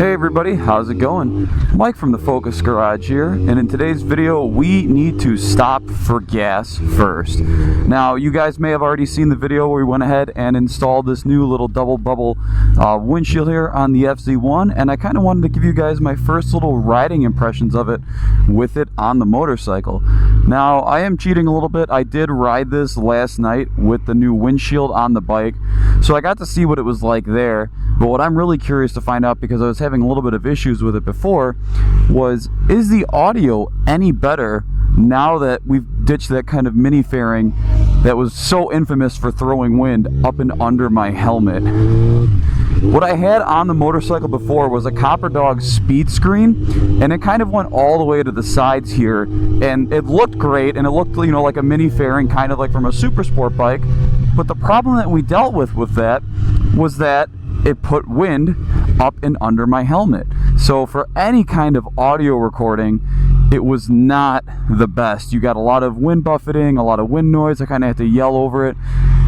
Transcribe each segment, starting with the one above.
Hey everybody, how's it going? Mike from the Focus Garage here, and in today's video we need to stop for gas first. Now you guys may have already seen the video where we went ahead and installed this new little double bubble windshield here on the FZ1, and I kind of wanted to give you guys my first little riding impressions of it with it on the motorcycle. Now I am cheating a little bit. I did ride this last night with the new windshield on the bike, so I got to see what it was like there. But what I'm really curious to find out, because I was having a little bit of issues with it before, was is the audio any better now that we've ditched that kind of mini fairing that was so infamous for throwing wind up and under my helmet? What I had on the motorcycle before was a Copper Dog speed screen, and it kind of went all the way to the sides here, and it looked great, and it looked, you know, like a mini fairing, kind of like from a super sport bike. But the problem that we dealt with that was that it put wind up and under my helmet. So for any kind of audio recording, it was not the best. You got a lot of wind buffeting, a lot of wind noise. I kind of had to yell over it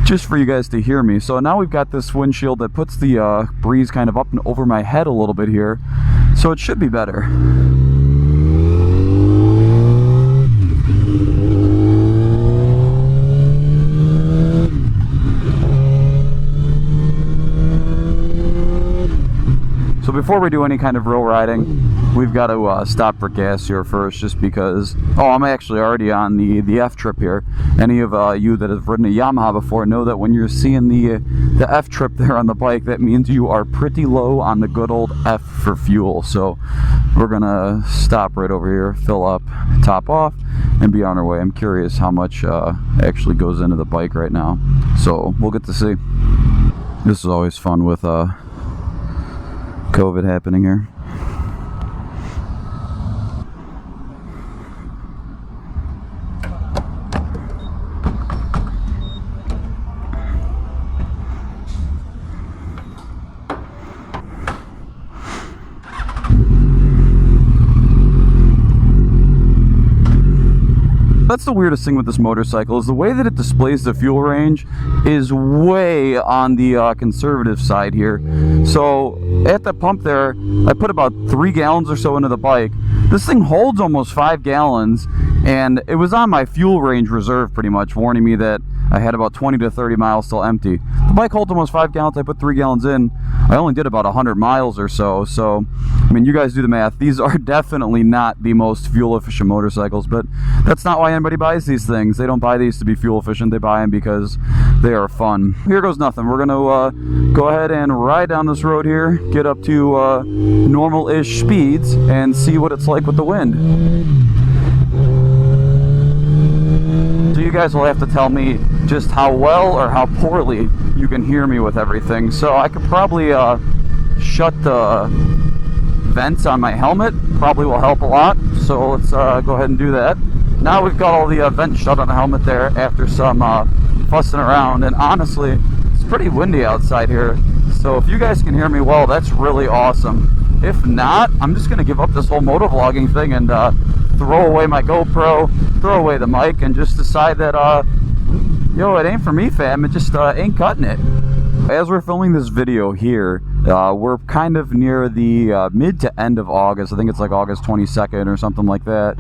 just for you guys to hear me. So now we've got this windshield that puts the breeze kind of up and over my head a little bit here. So it should be better. So before we do any kind of real riding, we've got to stop for gas here first, just because, I'm actually already on the F trip here. Any of you that have ridden a Yamaha before know that when you're seeing the F trip there on the bike, that means you are pretty low on the good old F for fuel. So we're gonna stop right over here, fill up, top off, and be on our way. I'm curious how much actually goes into the bike right now. So we'll get to see. This is always fun with COVID happening here. That's the weirdest thing with this motorcycle, is the way that it displays the fuel range is way on the conservative side here. So at the pump there, I put about 3 gallons or so into the bike. This thing holds almost 5 gallons, and it was on my fuel range reserve pretty much, warning me that I had about 20 to 30 miles still empty. The bike holds almost 5 gallons. I put 3 gallons in. I only did about 100 miles or so. So, I mean, you guys do the math. These are definitely not the most fuel efficient motorcycles, but that's not why anybody buys these things. They don't buy these to be fuel efficient. They buy them because they are fun. Here goes nothing. We're gonna go ahead and ride down this road here, get up to normal-ish speeds, and see what it's like with the wind. So you guys will have to tell me just how well or how poorly you can hear me with everything. So I could probably shut the vents on my helmet. Probably will help a lot. So let's go ahead and do that. Now we've got all the vents shut on the helmet there after some fussing around. And honestly, it's pretty windy outside here. So if you guys can hear me well, that's really awesome. If not, I'm just going to give up this whole motovlogging thing and throw away my GoPro, throw away the mic, and just decide that, yo, it ain't for me, fam. It just ain't cutting it. As we're filming this video here, we're kind of near the mid to end of August. I think it's like August 22nd or something like that.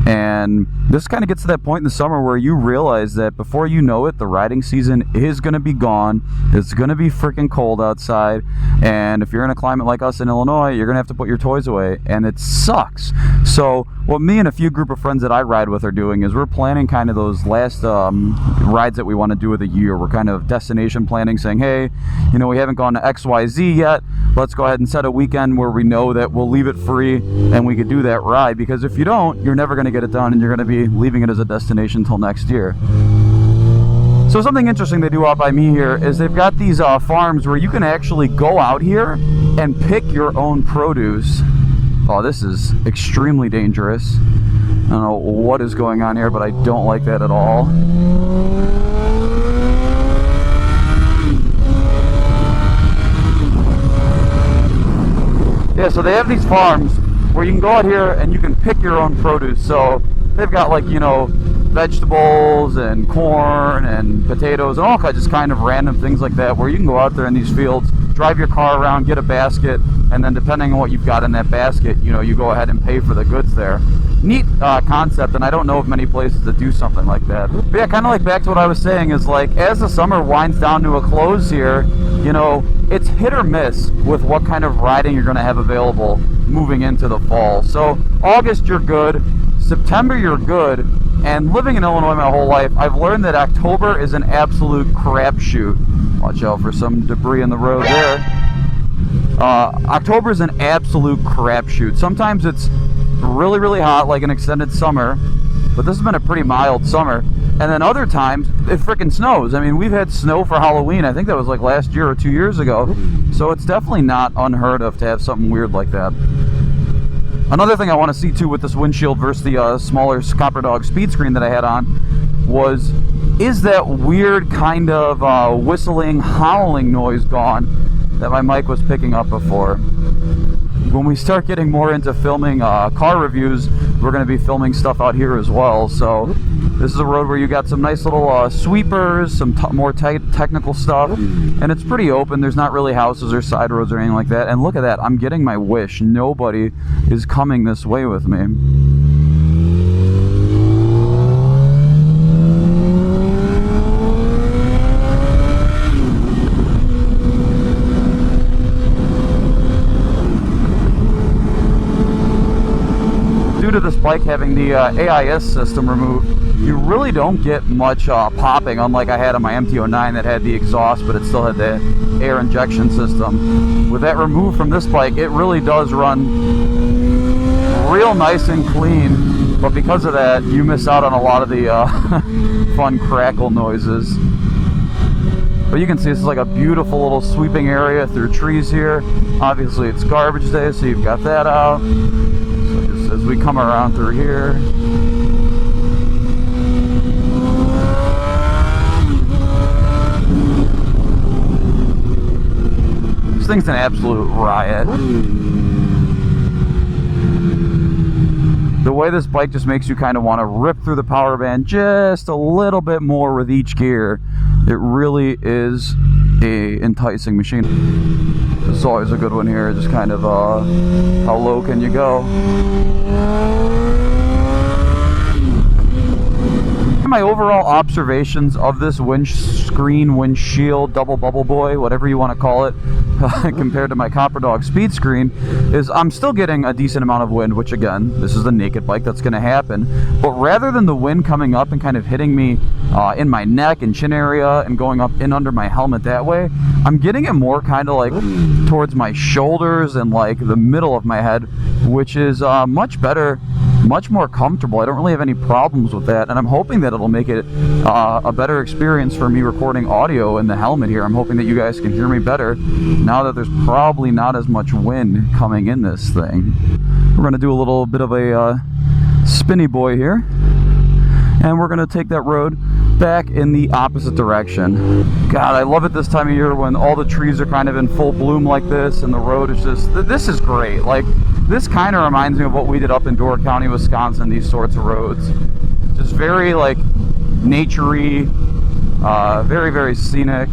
And this kind of gets to that point in the summer where you realize that before you know it, the riding season is going to be gone. It's going to be freaking cold outside. And if you're in a climate like us in Illinois, you're going to have to put your toys away. And it sucks. So what me and a few group of friends that I ride with are doing is we're planning kind of those last rides that we want to do of the year. We're kind of destination planning, saying, hey, you know, we haven't gone to XYZ yet. Let's go ahead and set a weekend where we know that we'll leave it free and we could do that ride. Because if you don't, you're never going to get it done, and you're going to be leaving it as a destination until next year. So something interesting they do out by me here is they've got these farms where you can actually go out here and pick your own produce. Oh, this is extremely dangerous. I don't know what is going on here, but I don't like that at all. Yeah, so they have these farms where you can go out here and you can pick your own produce. So they've got, like, you know, vegetables and corn and potatoes and all kinds of just kind of random things like that, where you can go out there in these fields drive your car around, get a basket, and then depending on what you've got in that basket, you know, you go ahead and pay for the goods there. Neat concept, and I don't know of many places that do something like that. But yeah, kind of like back to what I was saying is like, as the summer winds down to a close here, you know, it's hit or miss with what kind of riding you're going to have available moving into the fall. So August, you're good. September, you're good. And living in Illinois my whole life, I've learned that October is an absolute crapshoot. Watch out for some debris in the road there. October is an absolute crapshoot. Sometimes it's really, really hot, like an extended summer, but this has been a pretty mild summer. And then other times, it freaking snows. I mean, we've had snow for Halloween. I think that was like last year or 2 years ago. So it's definitely not unheard of to have something weird like that. Another thing I want to see too with this windshield versus the smaller Copper Dog speed screen that I had on was, is that weird kind of whistling, howling noise gone that my mic was picking up before. When we start getting more into filming car reviews, we're going to be filming stuff out here as well. So this is a road where you got some nice little sweepers, some more technical stuff, and it's pretty open. There's not really houses or side roads or anything like that. And look at that, I'm getting my wish. Nobody is coming this way with me. Due to this bike having the AIS system removed, you really don't get much popping, unlike I had on my MT-09 that had the exhaust, but it still had the air injection system. With that removed from this bike, it really does run real nice and clean, but because of that, you miss out on a lot of the fun crackle noises. But you can see this is like a beautiful little sweeping area through trees here. Obviously it's garbage day, so you've got that out. As we come around through here, this thing's an absolute riot. The way this bike just makes you kind of want to rip through the power band just a little bit more with each gear. It really is a enticing machine. This is always a good one here, just kind of how low can you go? My overall observations of this windshield, double bubble boy, whatever you want to call it, compared to my Copper Dog speed screen, is I'm still getting a decent amount of wind, which again, this is a naked bike, that's going to happen. But rather than the wind coming up and kind of hitting me in my neck and chin area and going up in under my helmet that way, I'm getting it more kind of like towards my shoulders and like the middle of my head, which is much better, much more comfortable. I don't really have any problems with that, and I'm hoping that it'll make it a better experience for me recording audio in the helmet here. I'm hoping that you guys can hear me better now that there's probably not as much wind coming in this thing. We're going to do a little bit of a spinny boy here, and we're going to take that road back in the opposite direction. God, I love it this time of year when all the trees are kind of in full bloom like this, and the road is just, this is great. Like, this kind of reminds me of what we did up in Door County, Wisconsin, these sorts of roads. Just very, like, nature-y, very, very scenic.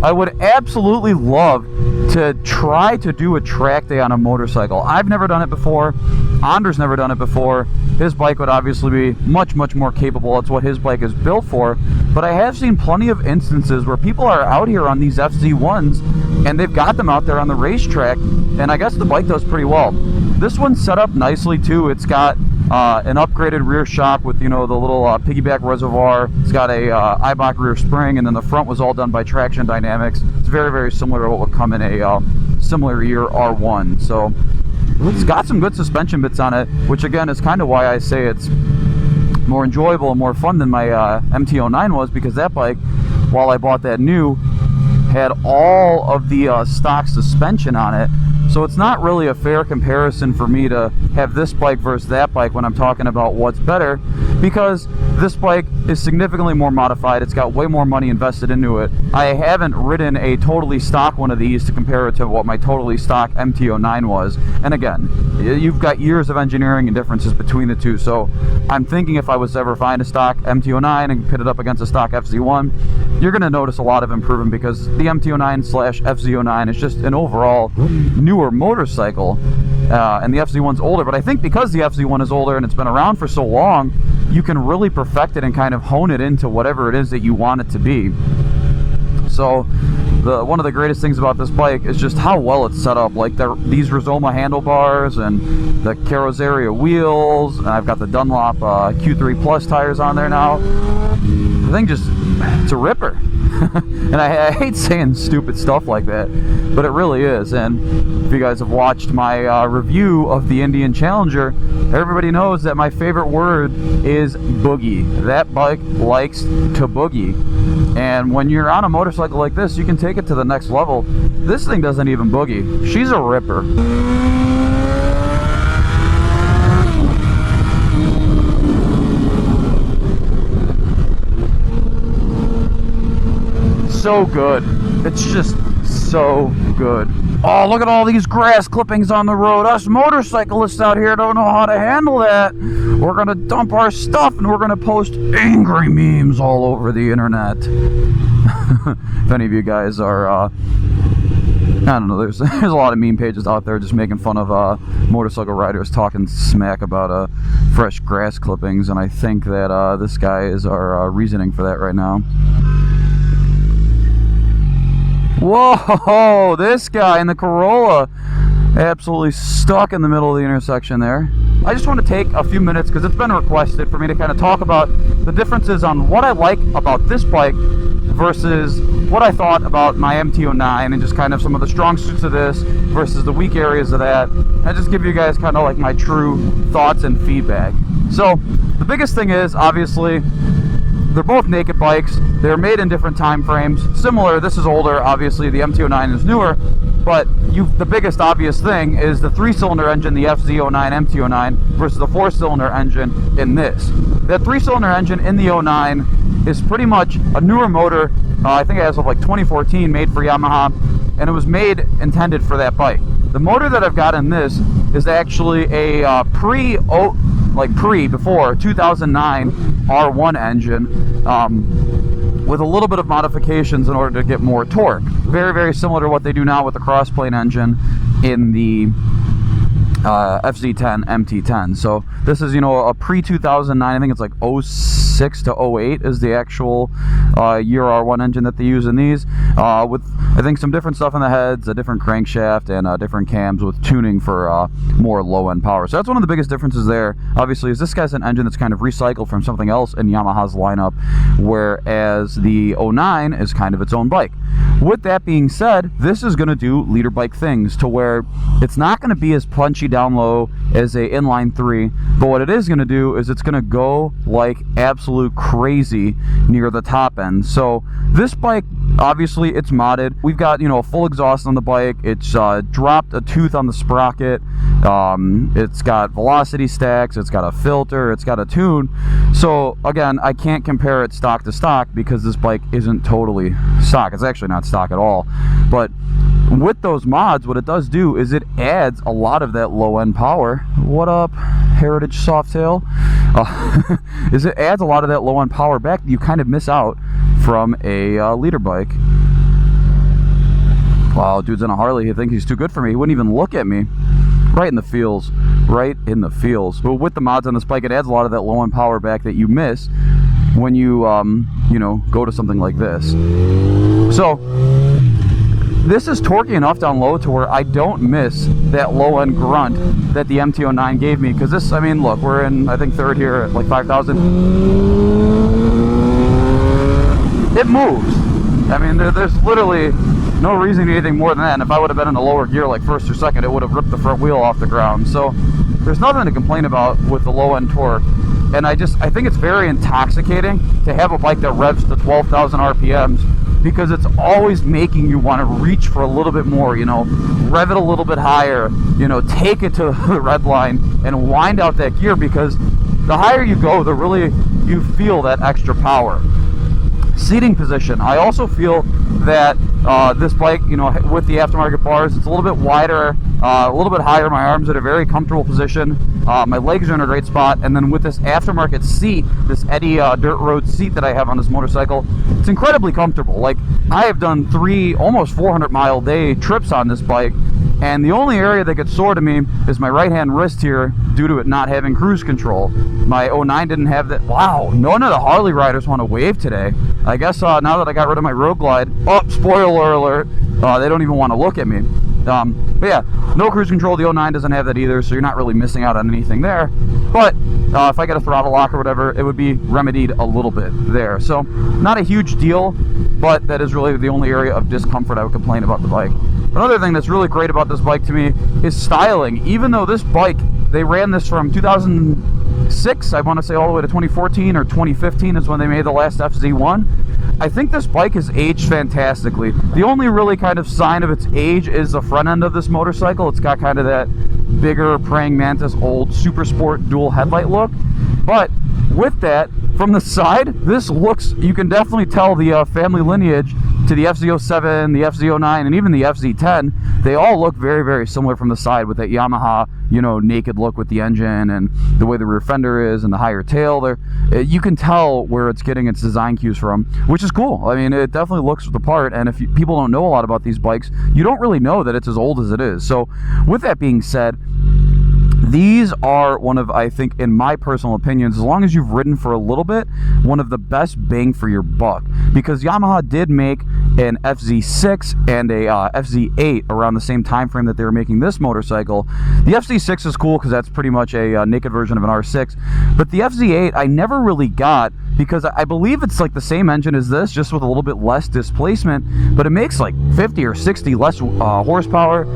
I would absolutely love to try to do a track day on a motorcycle. I've never done it before. Anders never done it before. His bike would obviously be much, much more capable. It's what his bike is built for. But I have seen plenty of instances where people are out here on these FZ1s and they've got them out there on the racetrack, and I guess the bike does pretty well. This one's set up nicely too. It's got an upgraded rear shock with, you know, the little piggyback reservoir. It's got a Eibach rear spring, and then the front was all done by Traction Dynamics. It's very, very similar to what would come in a similar year R1. So it's got some good suspension bits on it, which again is kind of why I say it's more enjoyable and more fun than my MT-09 was, because that bike, while I bought that new, had all of the stock suspension on it. So it's not really a fair comparison for me to have this bike versus that bike when I'm talking about what's better. because this bike is significantly more modified. It's got way more money invested into it. I haven't ridden a totally stock one of these to compare it to what my totally stock MT-09 was. And again, you've got years of engineering and differences between the two. So I'm thinking if I was to ever find a stock MT-09 and pit it up against a stock FZ1, you're going to notice a lot of improvement, because the MT-09/FZ09 is just an overall newer motorcycle. And the FZ1's older, but I think because the FZ1 is older and it's been around for so long, you can really perfect it and kind of hone it into whatever it is that you want it to be. So one of the greatest things about this bike is just how well it's set up. Like these Rizoma handlebars and the Carrozzeria wheels, and I've got the Dunlop Q3 Plus tires on there now. The thing just, it's a ripper. And I hate saying stupid stuff like that, but it really is. And if you guys have watched my review of the Indian Challenger, everybody knows that my favorite word is boogie. That bike likes to boogie. And when you're on a motorcycle like this, you can take it to the next level. This thing doesn't even boogie. She's a ripper. So good. It's just so good. Oh, look at all these grass clippings on the road. Us motorcyclists out here don't know how to handle that. We're gonna dump our stuff and we're gonna post angry memes all over the internet. If any of you guys are I don't know, there's a lot of meme pages out there just making fun of motorcycle riders talking smack about fresh grass clippings, and I think that this guy is our reasoning for that right now. Whoa, this guy in the Corolla absolutely stuck in the middle of the intersection there. I just want to take a few minutes, because it's been requested for me to kind of talk about the differences on what I like about this bike versus what I thought about my MT-09, and just kind of some of the strong suits of this versus the weak areas of that, and just give you guys kind of like my true thoughts and feedback. So the biggest thing is, obviously, they're both naked bikes. They're made in different time frames. Similar, this is older, obviously the MT-09 is newer, but the biggest obvious thing is the 3-cylinder engine, the FZ09 MT-09, versus the 4-cylinder engine in this. That 3-cylinder engine in the 09 is pretty much a newer motor. I think it has like 2014, made for Yamaha, and it was intended for that bike. The motor that I've got in this is actually a before 2009 R1 engine, with a little bit of modifications in order to get more torque. Very, very similar to what they do now with the crossplane engine in the FZ10 MT10. So this is, a pre-2009, I think it's like 06 to 08 is the actual year R1 engine that they use in these, with I think some different stuff in the heads, a different crankshaft, and different cams with tuning for more low-end power. So that's one of the biggest differences there, obviously, is this guy's an engine that's kind of recycled from something else in Yamaha's lineup, whereas the 09 is kind of its own bike. With that being said, this is going to do leader bike things to where it's not going to be as punchy down low as a inline 3, but what it is going to do is it's going to go like absolute crazy near the top end. So this bike, obviously, it's modded. We've got, a full exhaust on the bike. It's dropped a tooth on the sprocket. It's got velocity stacks. It's got a filter. It's got a tune. So again, I can't compare it stock to stock because this bike isn't totally stock. It's actually not stock at all. But with those mods, what it does do is it adds a lot of that low-end power. What up, Heritage Softail? Is it adds a lot of that low-end power back that you kind of miss out from a leader bike. Wow, dude's in a Harley. He thinks he's too good for me. He wouldn't even look at me. Right in the feels. Right in the feels. But with the mods on this bike, it adds a lot of that low-end power back that you miss when you, go to something like this. So this is torquey enough down low to where I don't miss that low-end grunt that the MT-09 gave me. Because this, look, we're in, I think, third here at like 5,000. It moves. There's literally no reason to do anything more than that. And if I would have been in a lower gear like first or second, it would have ripped the front wheel off the ground. So there's nothing to complain about with the low-end torque. And I think it's very intoxicating to have a bike that revs to 12,000 RPMs, because it's always making you want to reach for a little bit more, rev it a little bit higher, take it to the red line and wind out that gear, because the higher you go, the really you feel that extra power. Seating position, I also feel that this bike, you know, with the aftermarket bars, it's a little bit wider, a little bit higher. My arms at a very comfortable position. My legs are in a great spot, and then with this aftermarket seat, this Eddy dirt road seat that I have on this motorcycle, it's incredibly comfortable. Like, I have done 3 almost 400-mile day trips on this bike, and the only area that gets sore to me is my right hand wrist here due to it not having cruise control. My 09 didn't have that. Wow, none of the Harley riders want to wave today. I guess now that I got rid of my Road Glide, oh, spoiler alert, they don't even want to look at me. But yeah, no cruise control. The 09 doesn't have that either, so you're not really missing out on anything there. But if I get a throttle lock or whatever, it would be remedied a little bit there. So not a huge deal, but that is really the only area of discomfort I would complain about the bike. Another thing that's really great about this bike to me is styling. Even though this bike, they ran this from 2006, I want to say all the way to 2014 or 2015 is when they made the last FZ1. I think this bike has aged fantastically. The only really kind of sign of its age is the front end of this motorcycle. It's got kind of that bigger praying mantis old super sport dual headlight look. But with that, from the side, this looks, you can definitely tell the family lineage to the FZ07, the FZ09, and even the FZ10. They all look very, very similar from the side with that Yamaha, you know, naked look with the engine and the way the rear fender is and the higher tail there. You can tell where it's getting its design cues from, which is cool. I mean, it definitely looks the part, and if people don't know a lot about these bikes, you don't really know that it's as old as it is. So with that being said, these are one of, I think, in my personal opinions, as long as you've ridden for a little bit, one of the best bang for your buck. Because Yamaha did make an FZ6 and a FZ8 around the same time frame that they were making this motorcycle. The FZ6 is cool because that's pretty much a naked version of an R6. But the FZ8 I never really got because I believe it's like the same engine as this, just with a little bit less displacement. But it makes like 50 or 60 less horsepower.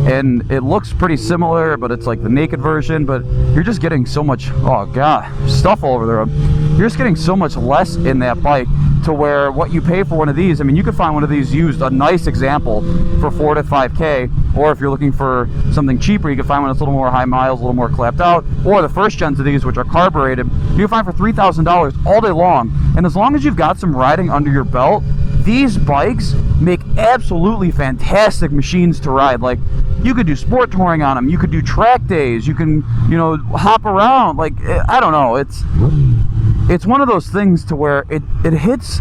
And it looks pretty similar, but it's like the naked version, but you're just getting so much, oh god, stuff all over the road. You're just getting so much less in that bike to where what you pay for one of these, I mean, you could find one of these used, a nice example, for 4 to 5K, or if you're looking for something cheaper, you can find one that's a little more high miles, a little more clapped out, or the first gens of these, which are carbureted, you can find for $3,000 all day long. And as long as you've got some riding under your belt, these bikes make absolutely fantastic machines to ride. Like, you could do sport touring on them, you could do track days, you can, you know, hop around. Like, I don't know, it's one of those things to where it hits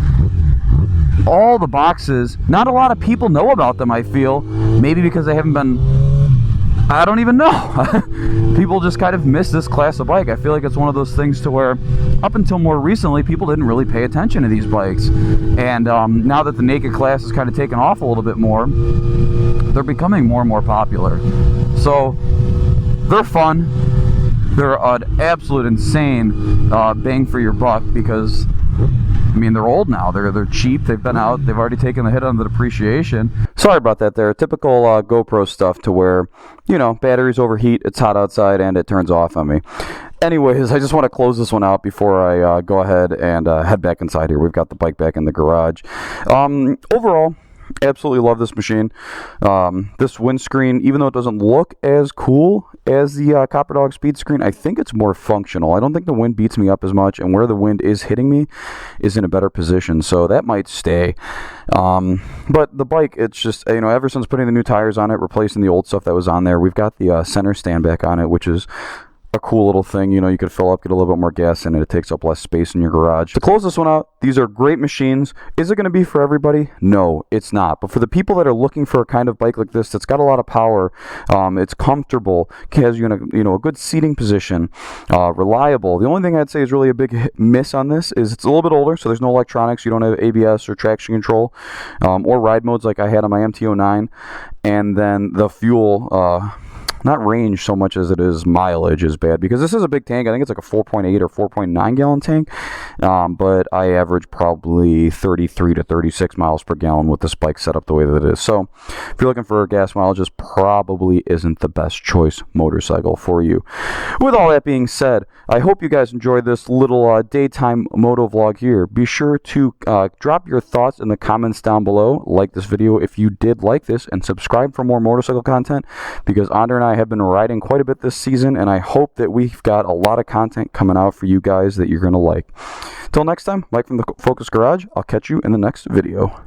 all the boxes. Not a lot of people know about them, I feel. Maybe because they haven't been, I don't even know. People just kind of miss this class of bike. I feel like it's one of those things to where up until more recently, people didn't really pay attention to these bikes. And now that the naked class has kind of taken off a little bit more, they're becoming more and more popular. So they're fun. They're an absolute insane bang for your buck because, I mean, they're old now. They're cheap. They've been out. They've already taken the hit on the depreciation. Sorry about that there. Typical GoPro stuff to where, you know, batteries overheat, it's hot outside, and it turns off on me. Anyways, I just want to close this one out before I go ahead and head back inside here. We've got the bike back in the garage. Overall, absolutely love this machine. This windscreen, even though it doesn't look as cool as the Copper Dog speed screen, I think it's more functional. I don't think the wind beats me up as much, and where the wind is hitting me is in a better position, so that might stay. But the bike, it's just, you know, ever since putting the new tires on it, replacing the old stuff that was on there, we've got the center stand back on it, which is a cool little thing. You know, you could fill up, get a little bit more gas in it. It takes up less space in your garage. To close this one out, these are great machines. Is it going to be for everybody? No, it's not. But for the people that are looking for a kind of bike like this that's got a lot of power, it's comfortable, has you in a good seating position, reliable. The only thing I'd say is really a big miss on this is it's a little bit older, so there's no electronics. You don't have ABS or traction control, or ride modes like I had on my MT-09, and then the fuel. Not range so much as it is mileage is bad, because this is a big tank. I think it's like a 4.8 or 4.9 gallon tank, but I average probably 33 to 36 miles per gallon with this bike set up the way that it is. So if you're looking for gas mileage, this probably isn't the best choice motorcycle for you. With all that being said, I hope you guys enjoyed this little daytime moto vlog here. Be sure to drop your thoughts in the comments down below. Like this video if you did like this, and subscribe for more motorcycle content, because Andre and I I have been riding quite a bit this season, and I hope that we've got a lot of content coming out for you guys that you're going to like. Till next time, Mike from the Focus Garage. I'll catch you in the next video.